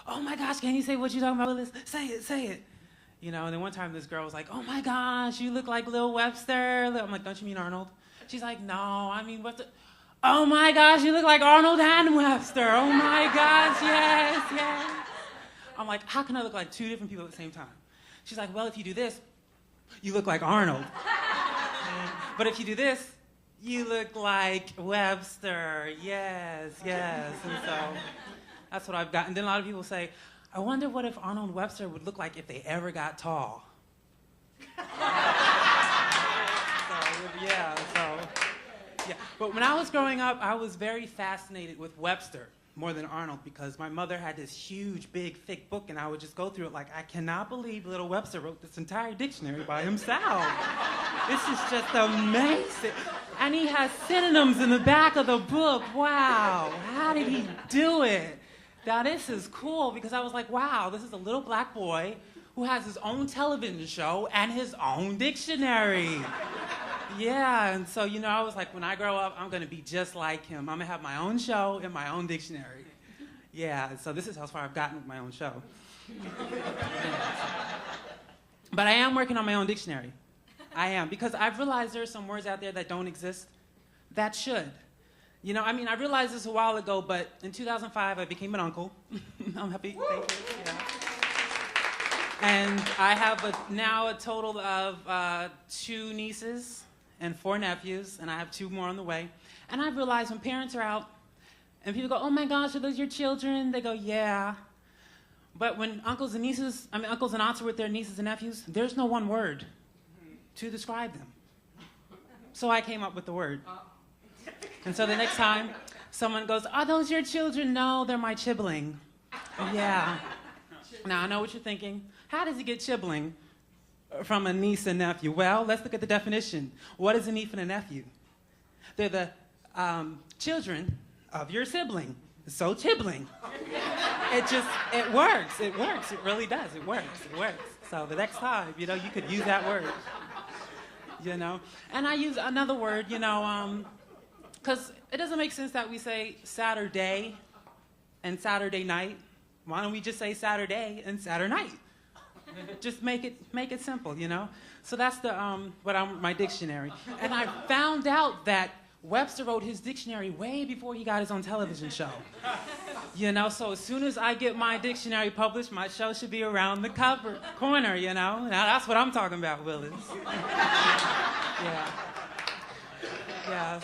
oh my gosh, can you say what you talking about, Willis? Say it, say it. You know, and then one time this girl was like, oh my gosh, you look like Lil Webster. I'm like, don't you mean Arnold? She's like, no, I mean Webster. Oh my gosh, you look like Arnold and Webster. Oh my gosh, yes, yes. I'm like, how can I look like two different people at the same time? She's like, well, if you do this, you look like Arnold. But if you do this, you look like Webster. Yes, yes. And so that's what I've got. And then a lot of people say, I wonder what if Arnold Webster would look like if they ever got tall. Yeah. But when I was growing up, I was very fascinated with Webster more than Arnold because my mother had this huge, big, thick book, and I would just go through it like, I cannot believe little Webster wrote this entire dictionary by himself. This is just amazing. And he has synonyms in the back of the book. Wow, how did he do it? Now this is cool because I was like, wow, this is a little black boy who has his own television show and his own dictionary. Yeah, and so, you know, I was like, when I grow up, I'm going to be just like him. I'm going to have my own show and my own dictionary. Yeah, so this is how far I've gotten with my own show. But I am working on my own dictionary. I am, because I've realized there are some words out there that don't exist that should. You know, I mean, I realized this a while ago, but in 2005, I became an uncle. I'm happy. Thank you. Yeah. And I have now a total of 2 nieces and 4 nephews, and I have 2 more on the way. And I've realized when parents are out and people go, oh my gosh, are those your children? They go, yeah. But when uncles and aunts are with their nieces and nephews, there's no one word to describe them. So I came up with the word. And so the next time someone goes, are those your children? No, they're my chibling. Yeah. Now I know what you're thinking. How does he get chibling from a niece and nephew? Well, let's look at the definition. What is a niece and a nephew? They're the children of your sibling. So chibling. It works. It works. It really does. It works. It works. So the next time, you know, you could use that word. You know? And I use another word, you know, because it doesn't make sense that we say Saturday and Saturday night. Why don't we just say Saturday and Saturday night? Just make it simple, you know? So that's my dictionary. And I found out that Webster wrote his dictionary way before he got his own television show. You know, so as soon as I get my dictionary published, my show should be around the corner, you know? Now that's what I'm talking about, Willis. Yeah. Yeah,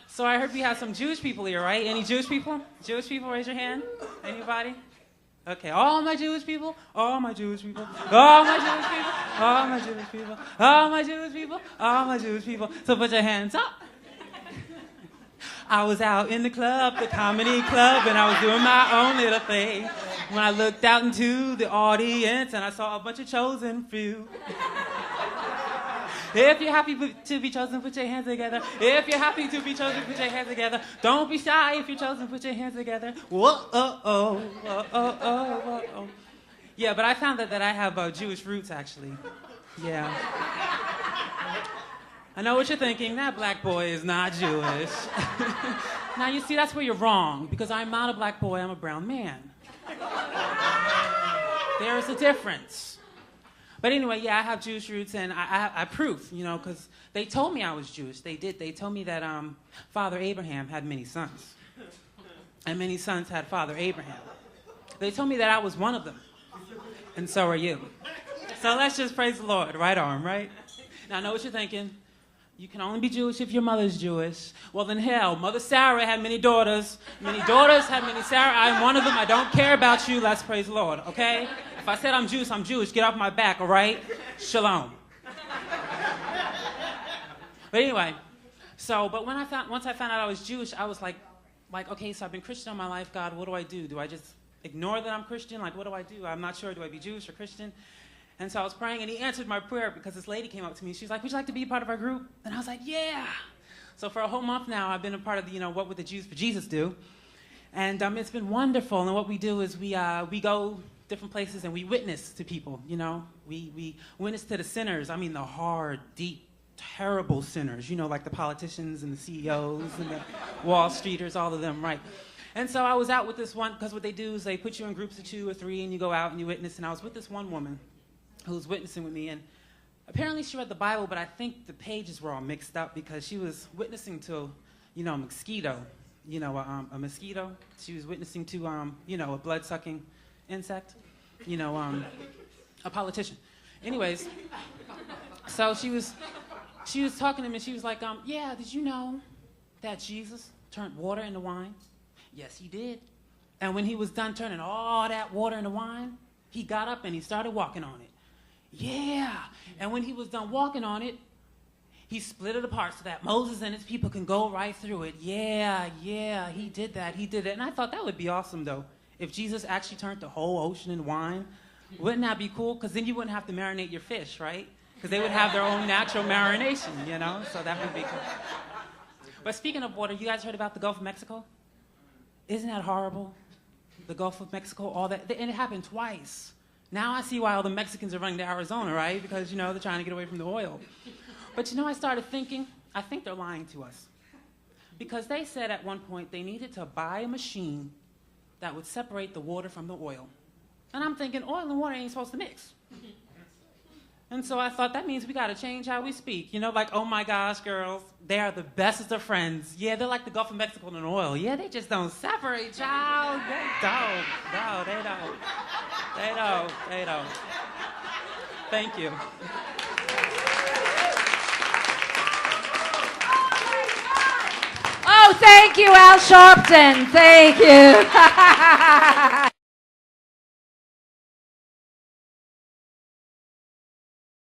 so I heard we have some Jewish people here, right? Any Jewish people? Jewish people, raise your hand. Anybody? Okay, all my Jewish people, all my Jewish people, all my Jewish people, all my Jewish people, all my Jewish people, all my Jewish people. So put your hands up. I was out in the club, the comedy club, and I was doing my own little thing. When I looked out into the audience and I saw a bunch of chosen few. If you're happy to be chosen, put your hands together. If you're happy to be chosen, put your hands together. Don't be shy if you're chosen, put your hands together. Whoa. Yeah, but I found that I have Jewish roots, actually. Yeah. I know what you're thinking. That black boy is not Jewish. Now, you see, that's where you're wrong, because I'm not a black boy, I'm a brown man. There's a difference. But anyway, yeah, I have Jewish roots, and I proof, you know, because they told me I was Jewish. They did. They told me that Father Abraham had many sons, and many sons had Father Abraham. They told me that I was one of them, and so are you. So let's just praise the Lord. Right arm, right? Now, I know what you're thinking. You can only be Jewish if your mother's Jewish. Well, then hell, Mother Sarah had many daughters. Many daughters had many Sarah. I'm one of them. I don't care about you. Let's praise the Lord, okay? If I said I'm Jewish, I'm Jewish. Get off my back, all right? Shalom. But anyway, but once I found out I was Jewish, I was like, okay, so I've been Christian all my life. God, what do I do? Do I just ignore that I'm Christian? Like, what do I do? I'm not sure. Do I be Jewish or Christian? And so I was praying, and he answered my prayer because this lady came up to me. She's like, would you like to be a part of our group? And I was like, yeah. So for a whole month now, I've been a part of the, what would the Jews for Jesus do? And it's been wonderful. And what we do is we go different places and we witness to people, you know. We witness to the sinners. I mean, the hard, deep, terrible sinners, you know, like the politicians and the CEOs and the Wall Streeters, all of them, right? And so I was out with this one, because what they do is they put you in groups of 2 or 3 and you go out and you witness. And I was with this one woman who was witnessing with me. And apparently she read the Bible, but I think the pages were all mixed up because she was witnessing to, a mosquito. A mosquito. She was witnessing to, a blood-sucking insect. A politician. Anyways, so she was talking to me and she was like, yeah, did you know that Jesus turned water into wine? Yes, he did. And when he was done turning all that water into wine, he got up and he started walking on it. Yeah. And when he was done walking on it, he split it apart so that Moses and his people can go right through it. Yeah, he did that. And I thought that would be awesome, though, if Jesus actually turned the whole ocean into wine. Wouldn't that be cool? Because then you wouldn't have to marinate your fish, right? Because they would have their own natural marination, So that would be cool. But speaking of water, you guys heard about the Gulf of Mexico? Isn't that horrible? The Gulf of Mexico, all that. And it happened twice. Now I see why all the Mexicans are running to Arizona, right? Because, they're trying to get away from the oil. But, I started thinking, I think they're lying to us. Because they said at one point they needed to buy a machine that would separate the water from the oil. And I'm thinking, oil and water ain't supposed to mix. And so I thought, that means we got to change how we speak. Like, oh my gosh, girls, they are the bestest of friends. Yeah, they're like the Gulf of Mexico and oil. Yeah, they just don't separate, child. They don't. No, they don't. They don't. Thank you. Oh, thank you, Al Sharpton. Thank you.